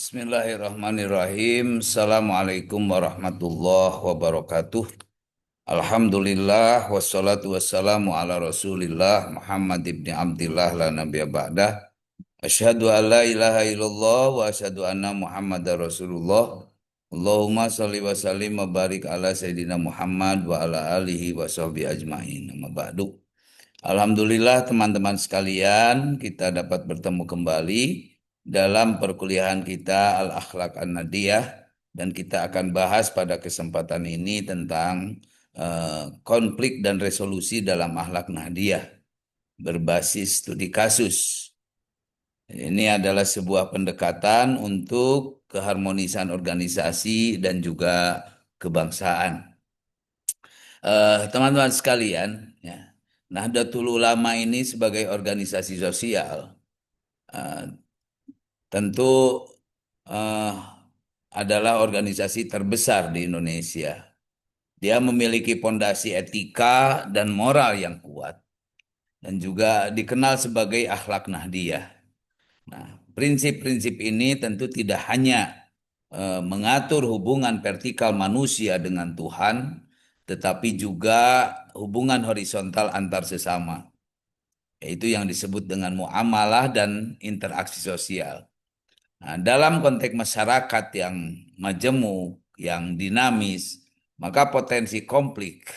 Bismillahirrahmanirrahim. Assalamualaikum warahmatullahi wabarakatuh. Alhamdulillah wassalatu wassalamu ala Rasulillah Muhammad ibni Abdillah la nabiyya ba'dah. Asyhadu an la ilaha illallah wa asyhadu anna Muhammadar Rasulullah. Allahumma shalli wa sallim wa barik ala Sayyidina Muhammad wa ala alihi wa sahbihi ajmain. Amma ba'du. Alhamdulillah teman-teman sekalian, kita dapat bertemu kembali dalam perkuliahan kita Al-Akhlaq An-Nadiyah, dan kita akan bahas pada kesempatan ini tentang konflik dan resolusi dalam akhlak Nahdiyah berbasis studi kasus. Ini adalah sebuah pendekatan untuk keharmonisan organisasi dan juga kebangsaan. Teman-teman sekalian, ya, Nahdlatul Ulama ini sebagai organisasi sosial tentu eh, adalah organisasi terbesar di Indonesia. Dia memiliki pondasi etika dan moral yang kuat dan juga dikenal sebagai akhlak Nahdiyah. Nah, prinsip-prinsip ini tentu tidak hanya mengatur hubungan vertikal manusia dengan Tuhan, tetapi juga hubungan horizontal antar sesama, yaitu yang disebut dengan muamalah dan interaksi sosial. Nah, dalam konteks masyarakat yang majemuk, yang dinamis, maka potensi konflik,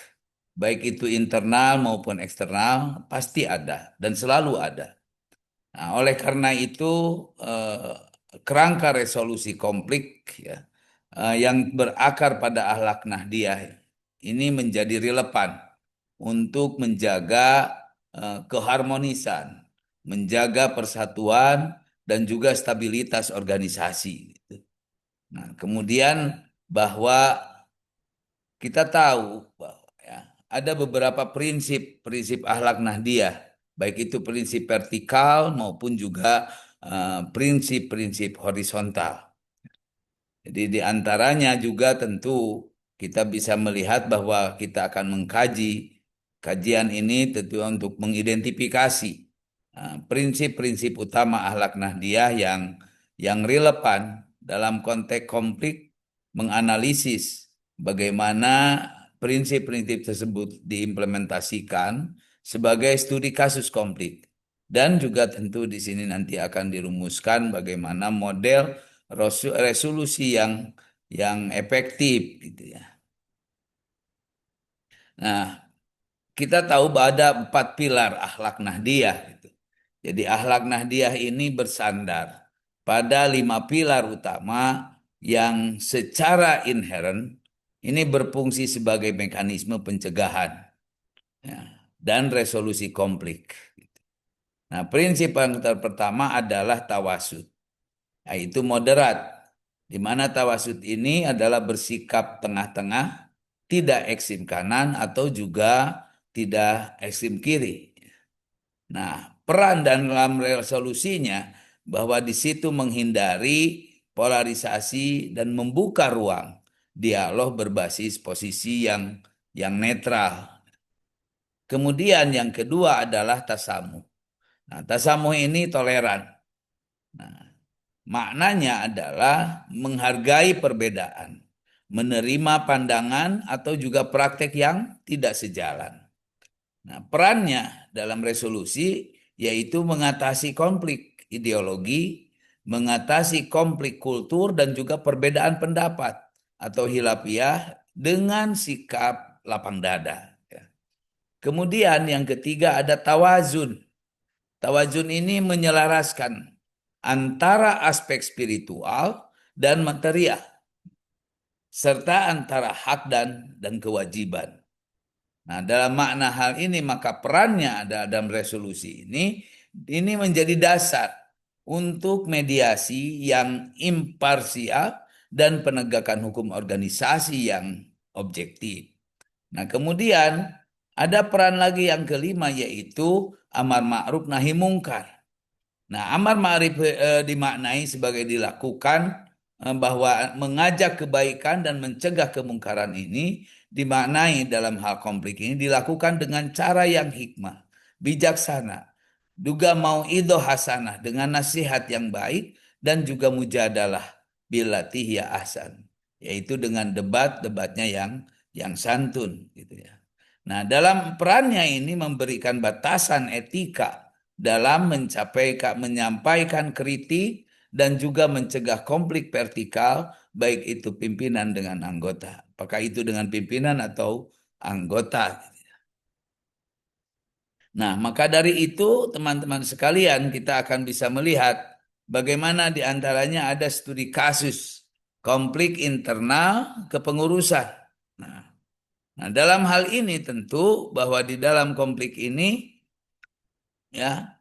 baik itu internal maupun eksternal, pasti ada dan selalu ada. Nah, oleh karena itu, kerangka resolusi konflik, ya, yang berakar pada akhlak Nahdiyah ini menjadi relevan untuk menjaga keharmonisan, menjaga persatuan, dan juga stabilitas organisasi. Nah, kemudian bahwa kita tahu bahwa, ya, ada beberapa prinsip akhlak Nahdiyah, baik itu prinsip vertikal maupun juga prinsip-prinsip horizontal. Jadi di antaranya juga tentu kita bisa melihat bahwa kita akan mengkaji kajian ini tentu untuk mengidentifikasi prinsip-prinsip utama akhlak Nahdiyah yang relevan dalam konteks konflik, menganalisis bagaimana prinsip-prinsip tersebut diimplementasikan sebagai studi kasus konflik, dan juga tentu di sini nanti akan dirumuskan bagaimana model resolusi yang efektif gitu ya. Nah, kita tahu bahwa ada 4 pilar akhlak Nahdiyah gitu. Jadi akhlak Nahdiyah ini bersandar pada 5 pilar utama yang secara inheren ini berfungsi sebagai mekanisme pencegahan, ya, dan resolusi konflik. Nah, prinsip yang pertama adalah tawasud, yaitu moderat, di mana tawasud ini adalah bersikap tengah-tengah, tidak ekstrem kanan atau juga tidak ekstrem kiri. Nah, peran dalam resolusinya bahwa di situ menghindari polarisasi dan membuka ruang dialog berbasis posisi yang netral. Kemudian yang kedua adalah tasamuh. Nah, tasamuh ini toleran. Nah, maknanya adalah menghargai perbedaan, menerima pandangan atau juga praktek yang tidak sejalan. Nah, perannya dalam resolusi yaitu mengatasi konflik ideologi, mengatasi konflik kultur, dan juga perbedaan pendapat atau hilafiyah dengan sikap lapang dada. Ya. Kemudian yang ketiga ada tawazun. Tawazun ini menyelaraskan antara aspek spiritual dan material, serta antara hak dan kewajiban. Nah, dalam makna hal ini maka perannya ada dalam resolusi ini menjadi dasar untuk mediasi yang imparsial dan penegakan hukum organisasi yang objektif. Nah, kemudian ada peran lagi yang kelima, yaitu amar ma'ruf nahi mungkar. Nah, amar ma'ruf dimaknai sebagai dilakukan, bahwa mengajak kebaikan dan mencegah kemungkaran ini dimaknai dalam hal konflik ini dilakukan dengan cara yang hikmah, bijaksana, juga mauidhah hasanah dengan nasihat yang baik, dan juga mujadalah billati hiya ahsan, yaitu dengan debatnya yang santun gitu ya. Nah, dalam perannya ini memberikan batasan etika dalam menyampaikan kritik dan juga mencegah konflik vertikal, baik itu pimpinan dengan anggota. Apakah itu dengan pimpinan atau anggota. Nah, maka dari itu teman-teman sekalian kita akan bisa melihat bagaimana di antaranya ada studi kasus konflik internal kepengurusan. Nah, dalam hal ini tentu bahwa di dalam konflik ini ya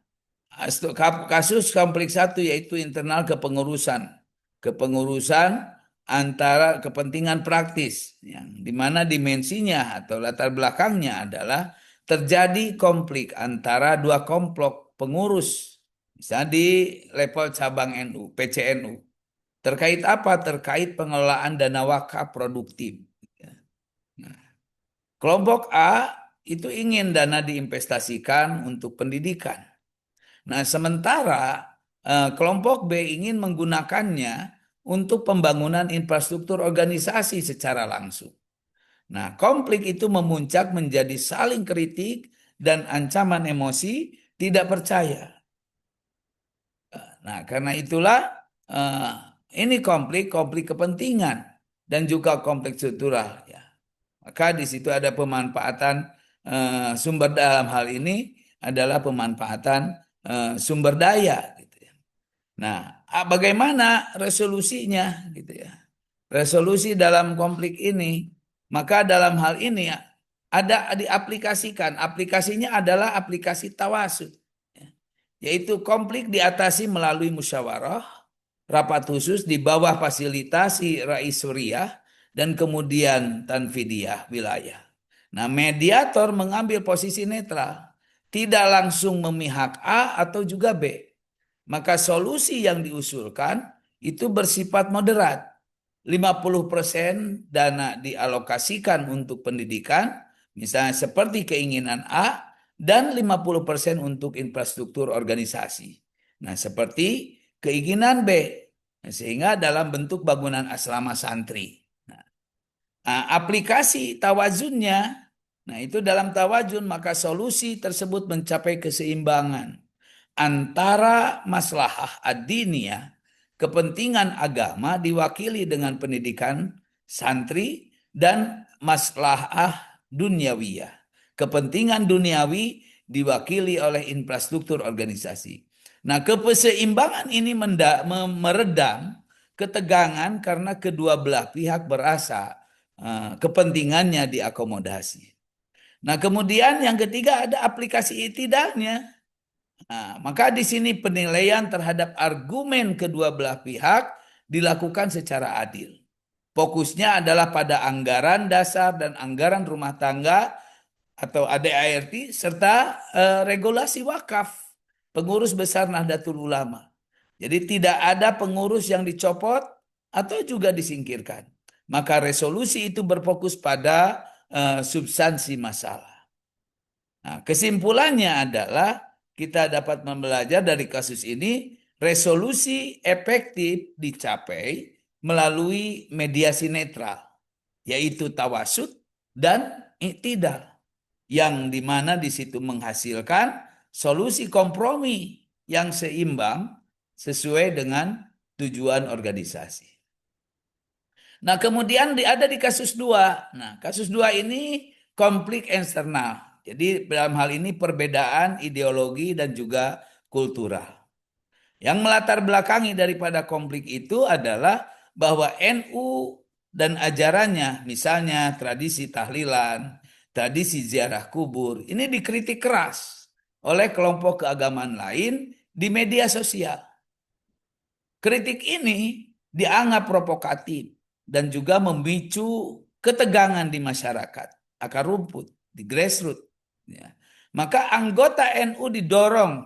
kasus konflik satu yaitu internal kepengurusan. Kepengurusan antara kepentingan praktis yang dimana dimensinya atau latar belakangnya adalah terjadi konflik antara dua kelompok pengurus misalnya di level cabang NU, PCNU. Terkait apa? Terkait pengelolaan dana wakaf produktif. Nah, kelompok A itu ingin dana diinvestasikan untuk pendidikan. Nah, sementara kelompok B ingin menggunakannya untuk pembangunan infrastruktur organisasi secara langsung. Nah, konflik itu memuncak menjadi saling kritik dan ancaman emosi tidak percaya. Nah, karena itulah eh, ini konflik kepentingan dan juga konflik struktural. Ya. Maka di situ ada pemanfaatan sumber dalam hal ini adalah pemanfaatan sumber daya. Gitu ya. Nah, bagaimana resolusinya? Gitu ya. Resolusi dalam konflik ini, maka dalam hal ini ya, ada diaplikasikan. Aplikasinya adalah aplikasi tawasud, ya. Yaitu konflik diatasi melalui musyawarah, rapat khusus di bawah fasilitasi Rais Suriah dan kemudian tanfidiyah wilayah. Nah, mediator mengambil posisi netral, tidak langsung memihak A atau juga B. Maka solusi yang diusulkan itu bersifat moderat. 50% dana dialokasikan untuk pendidikan, misalnya seperti keinginan A, dan 50% untuk infrastruktur organisasi. Nah, seperti keinginan B, sehingga dalam bentuk bangunan asrama santri. Nah, aplikasi tawazunnya, nah itu dalam tawazun maka solusi tersebut mencapai keseimbangan antara maslahah ad-diniyah, kepentingan agama diwakili dengan pendidikan santri dan maslahah dunyawiyah. Kepentingan duniawi diwakili oleh infrastruktur organisasi. Nah, keseimbangan ini meredam ketegangan karena kedua belah pihak berasa kepentingannya diakomodasi. Nah, kemudian yang ketiga ada aplikasi itidalnya. Nah, maka di sini penilaian terhadap argumen kedua belah pihak dilakukan secara adil. Fokusnya adalah pada anggaran dasar dan anggaran rumah tangga atau ADART serta regulasi wakaf pengurus besar Nahdlatul Ulama. Jadi tidak ada pengurus yang dicopot atau juga disingkirkan. Maka resolusi itu berfokus pada substansi masalah. Nah, kesimpulannya adalah kita dapat belajar dari kasus ini, resolusi efektif dicapai melalui mediasi netral, yaitu tawasud dan iktidal, yang dimana di situ menghasilkan solusi kompromi yang seimbang sesuai dengan tujuan organisasi. Nah, kemudian ada di kasus dua. Nah, kasus dua ini konflik eksternal. Jadi dalam hal ini perbedaan ideologi dan juga kultural. Yang melatar belakangi daripada konflik itu adalah bahwa NU dan ajarannya, misalnya tradisi tahlilan, tradisi ziarah kubur, ini dikritik keras oleh kelompok keagamaan lain di media sosial. Kritik ini dianggap provokatif dan juga memicu ketegangan di masyarakat, akar rumput, di grassroots. Ya. Maka anggota NU didorong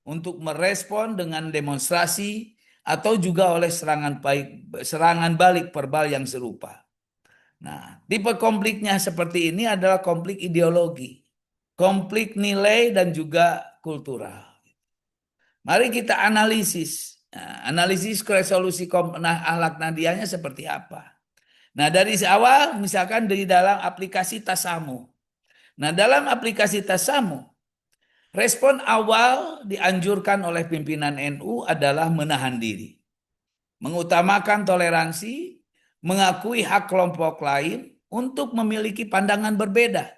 untuk merespon dengan demonstrasi atau juga oleh serangan balik verbal yang serupa. Nah, tipe konfliknya seperti ini adalah konflik ideologi, konflik nilai dan juga kultural. Mari kita analisis Nah, analisis resolusi akhlak nadianya seperti apa? Nah, dari awal misalkan dari dalam aplikasi Tasamu. Nah, dalam aplikasi Tasamu, respon awal dianjurkan oleh pimpinan NU adalah menahan diri, mengutamakan toleransi, mengakui hak kelompok lain untuk memiliki pandangan berbeda.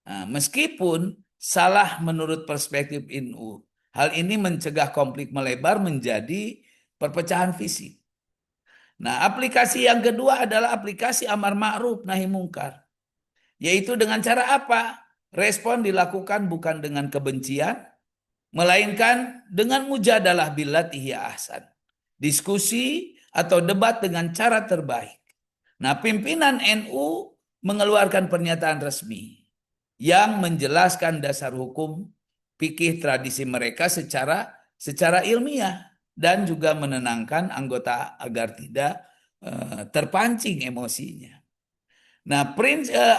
Nah, meskipun salah menurut perspektif NU, hal ini mencegah konflik melebar menjadi perpecahan visi. Nah, aplikasi yang kedua adalah aplikasi amar ma'ruf nahi mungkar. Yaitu dengan cara apa? Respon dilakukan bukan dengan kebencian, melainkan dengan mujadalah billati hiya ahsan. Diskusi atau debat dengan cara terbaik. Nah, pimpinan NU mengeluarkan pernyataan resmi yang menjelaskan dasar hukum fikih tradisi mereka secara ilmiah dan juga menenangkan anggota agar tidak terpancing emosinya. Nah,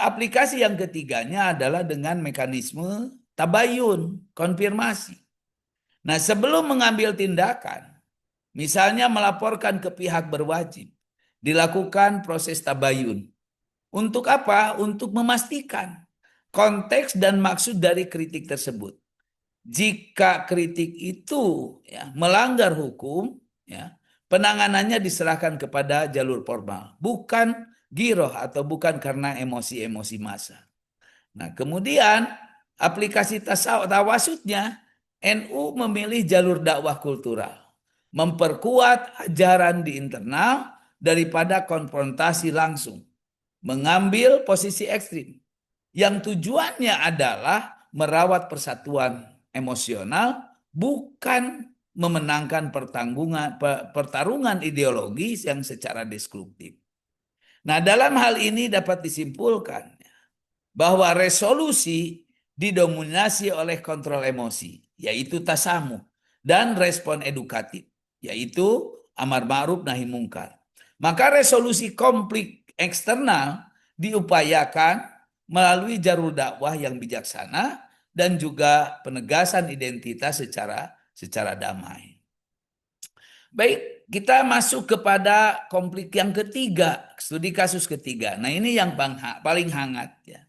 aplikasi yang ketiganya adalah dengan mekanisme tabayun, konfirmasi. Nah, sebelum mengambil tindakan, misalnya melaporkan ke pihak berwajib, dilakukan proses tabayun. Untuk apa? Untuk memastikan konteks dan maksud dari kritik tersebut. Jika kritik itu melanggar hukum, penanganannya diserahkan kepada jalur formal, bukan giroh atau bukan karena emosi-emosi massa. Nah, kemudian aplikasi tawasudnya, NU memilih jalur dakwah kultural, memperkuat ajaran di internal daripada konfrontasi langsung, mengambil posisi ekstrim yang tujuannya adalah merawat persatuan emosional, bukan memenangkan pertarungan ideologis yang secara destruktif. Nah, dalam hal ini dapat disimpulkan bahwa resolusi didominasi oleh kontrol emosi, yaitu tasamu, dan respon edukatif, yaitu amar ma'ruf nahi mungkar. Maka resolusi konflik eksternal diupayakan melalui jalur dakwah yang bijaksana dan juga penegasan identitas secara damai. Baik, kita masuk kepada konflik yang ketiga, studi kasus ketiga. Nah, ini yang paling hangat ya,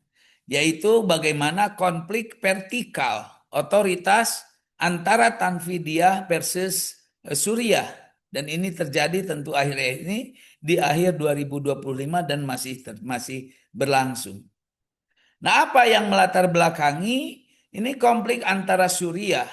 yaitu bagaimana konflik vertikal otoritas antara Tanfidiyah versus Suriah. Dan ini terjadi tentu akhir-akhir ini di akhir 2025 dan masih berlangsung. Nah, apa yang melatar belakangi ini konflik antara Suriah,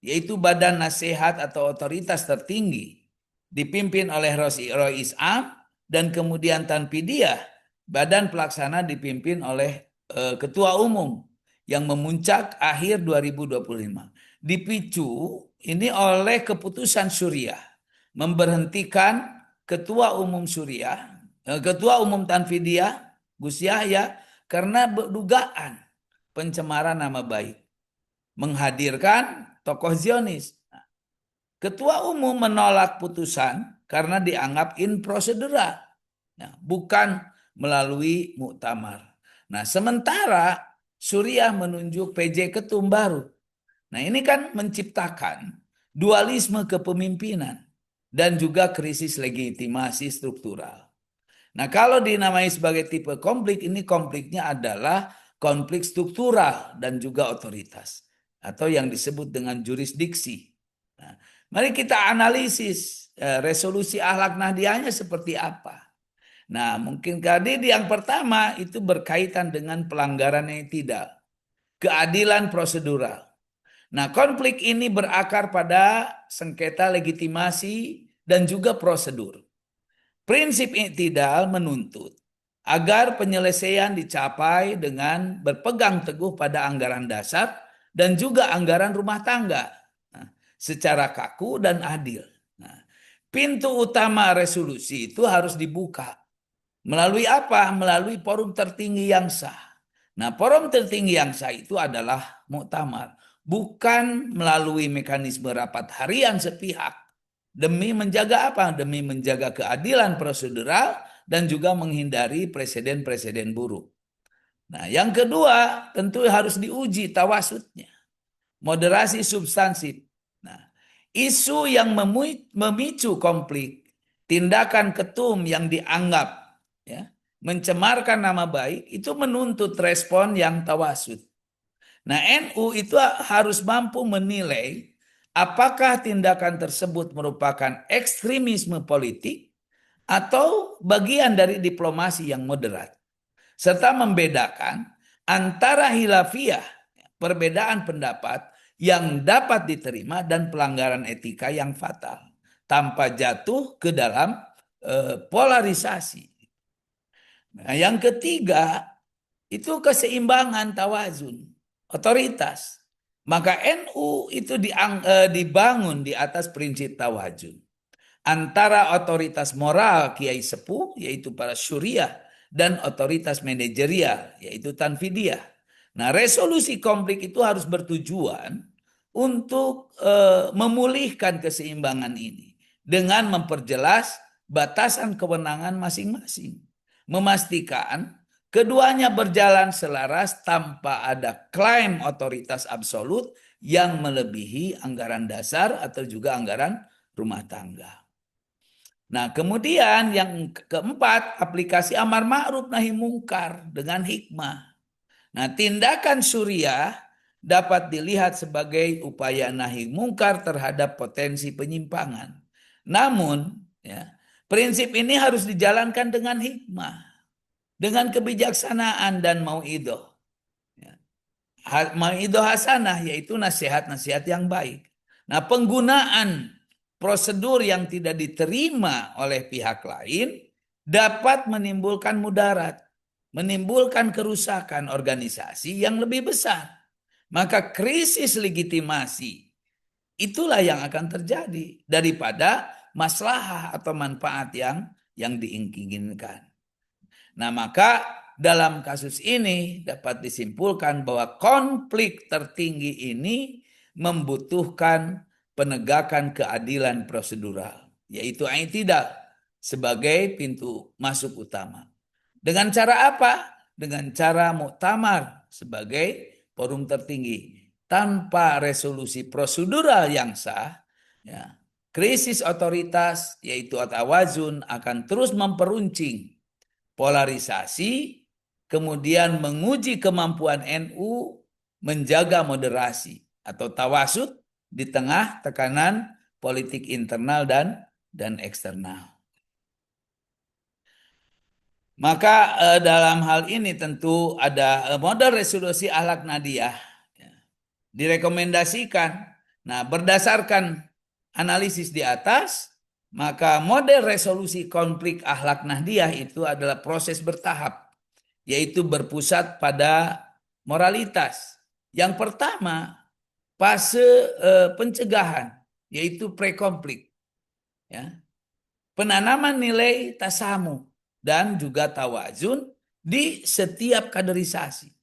yaitu badan nasihat atau otoritas tertinggi, dipimpin oleh Rois Am, dan kemudian Tanfidiyah, badan pelaksana dipimpin oleh Ketua Umum, yang memuncak akhir 2025. Dipicu ini oleh keputusan Suriah memberhentikan Ketua Umum Suriah, Ketua Umum Tanfidiyah, Gus Yahya, karena dugaan pencemaran nama baik, menghadirkan tokoh Zionis. Ketua Umum menolak putusan karena dianggap improsedural, bukan melalui muktamar. Nah, sementara Suriah menunjuk PJ Ketum baru. Nah, ini kan menciptakan dualisme kepemimpinan dan juga krisis legitimasi struktural. Nah, kalau dinamai sebagai tipe konflik, ini konfliknya adalah konflik struktural dan juga otoritas, atau yang disebut dengan jurisdiksi. Nah, mari kita analisis resolusi akhlak nahdiyahnya seperti apa. Nah, mungkin tadi yang pertama itu berkaitan dengan pelanggaran yang tidak, keadilan prosedural. Nah, konflik ini berakar pada sengketa legitimasi dan juga prosedur. Prinsip i'tidal menuntut agar penyelesaian dicapai dengan berpegang teguh pada anggaran dasar dan juga anggaran rumah tangga, secara kaku dan adil. Nah, pintu utama resolusi itu harus dibuka. Melalui apa? Melalui forum tertinggi yang sah. Nah, forum tertinggi yang sah itu adalah muktamar, bukan melalui mekanisme rapat harian sepihak. Demi menjaga apa? Demi menjaga keadilan prosedural dan juga menghindari presiden-presiden buruk. Nah, yang kedua tentu harus diuji tawasudnya, moderasi substansif. Nah, isu yang memicu konflik, tindakan ketum yang dianggap ya, mencemarkan nama baik, itu menuntut respon yang tawasud. Nah, NU itu harus mampu menilai apakah tindakan tersebut merupakan ekstremisme politik atau bagian dari diplomasi yang moderat, serta membedakan antara hilafiyah, perbedaan pendapat yang dapat diterima, dan pelanggaran etika yang fatal tanpa jatuh ke dalam polarisasi. Nah, yang ketiga itu keseimbangan tawazun, otoritas. Maka NU itu dibangun di atas prinsip tawazun antara otoritas moral kiai sepuh yaitu para syuriah dan otoritas manajerial yaitu tanfidiyah. Nah, resolusi konflik itu harus bertujuan untuk memulihkan keseimbangan ini dengan memperjelas batasan kewenangan masing-masing, memastikan keduanya berjalan selaras tanpa ada klaim otoritas absolut yang melebihi anggaran dasar atau juga anggaran rumah tangga. Nah, kemudian yang keempat, aplikasi amar ma'ruf nahi mungkar dengan hikmah. Nah, tindakan Suriah dapat dilihat sebagai upaya nahi mungkar terhadap potensi penyimpangan. Namun, ya, prinsip ini harus dijalankan dengan hikmah, dengan kebijaksanaan dan mau'idoh. Ya. Mau'idoh hasanah, yaitu nasihat-nasihat yang baik. Nah, penggunaan prosedur yang tidak diterima oleh pihak lain dapat menimbulkan mudarat, menimbulkan kerusakan organisasi yang lebih besar. Maka krisis legitimasi itulah yang akan terjadi daripada maslahah atau manfaat yang diinginkan. Nah, maka dalam kasus ini dapat disimpulkan bahwa konflik tertinggi ini membutuhkan penegakan keadilan prosedural, yaitu i'tidal sebagai pintu masuk utama. Dengan cara apa? Dengan cara muktamar sebagai forum tertinggi. Tanpa resolusi prosedural yang sah, ya, krisis otoritas yaitu at-tawazun akan terus memperuncing polarisasi, kemudian menguji kemampuan NU menjaga moderasi atau tawasud di tengah tekanan politik internal dan eksternal. Maka dalam hal ini tentu ada model resolusi akhlak Nahdiyah ya, direkomendasikan. Nah, berdasarkan analisis di atas, maka model resolusi konflik akhlak Nahdiyah itu adalah proses bertahap, yaitu berpusat pada moralitas. Yang pertama, fase pencegahan, yaitu pre-konflik. Ya. Penanaman nilai tasamu dan juga tawazun di setiap kaderisasi.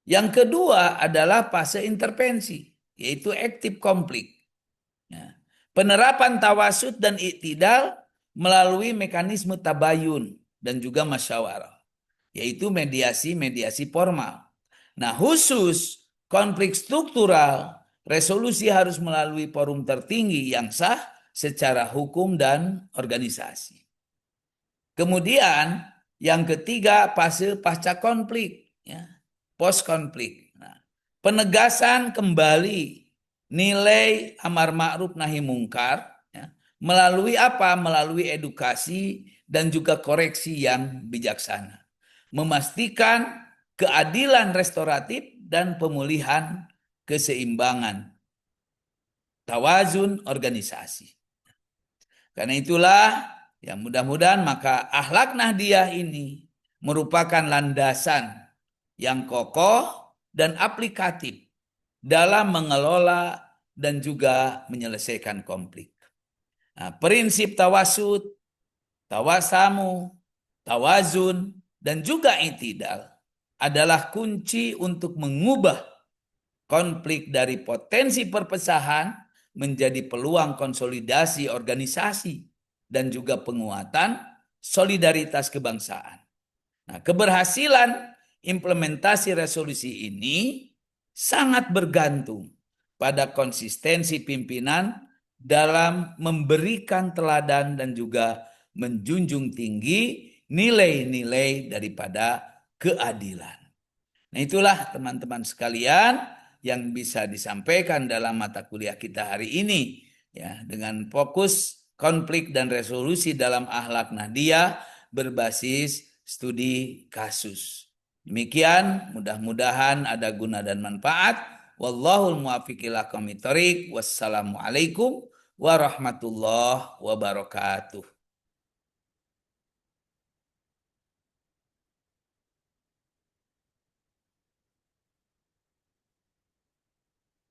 Yang kedua adalah fase intervensi, yaitu active konflik. Ya. Penerapan tawasud dan iktidal melalui mekanisme tabayun dan juga masyawarah, yaitu mediasi-mediasi formal. Nah, khusus konflik struktural, resolusi harus melalui forum tertinggi yang sah secara hukum dan organisasi. Kemudian yang ketiga fase pasca konflik, ya, post konflik. Nah, penegasan kembali nilai amar ma'ruf nahi mungkar, ya, melalui apa? Melalui edukasi dan juga koreksi yang bijaksana, memastikan keadilan restoratif dan pemulihan keseimbangan tawazun organisasi. Karena itulah yang mudah-mudahan maka akhlak Nahdiyah ini merupakan landasan yang kokoh dan aplikatif dalam mengelola dan juga menyelesaikan konflik. Nah, prinsip tawasud, tawasamu, tawazun, dan juga i'tidal adalah kunci untuk mengubah konflik dari potensi perpecahan menjadi peluang konsolidasi organisasi dan juga penguatan solidaritas kebangsaan. Nah, keberhasilan implementasi resolusi ini sangat bergantung pada konsistensi pimpinan dalam memberikan teladan dan juga menjunjung tinggi nilai-nilai daripada keadilan. Nah, itulah teman-teman sekalian yang bisa disampaikan dalam mata kuliah kita hari ini, ya, dengan fokus konflik dan resolusi dalam akhlak Nahdiyah berbasis studi kasus. Demikian, mudah-mudahan ada guna dan manfaat. Wallahul muwaffiq ila aqwamit thoriq. Wassalamualaikum warahmatullahi wabarakatuh.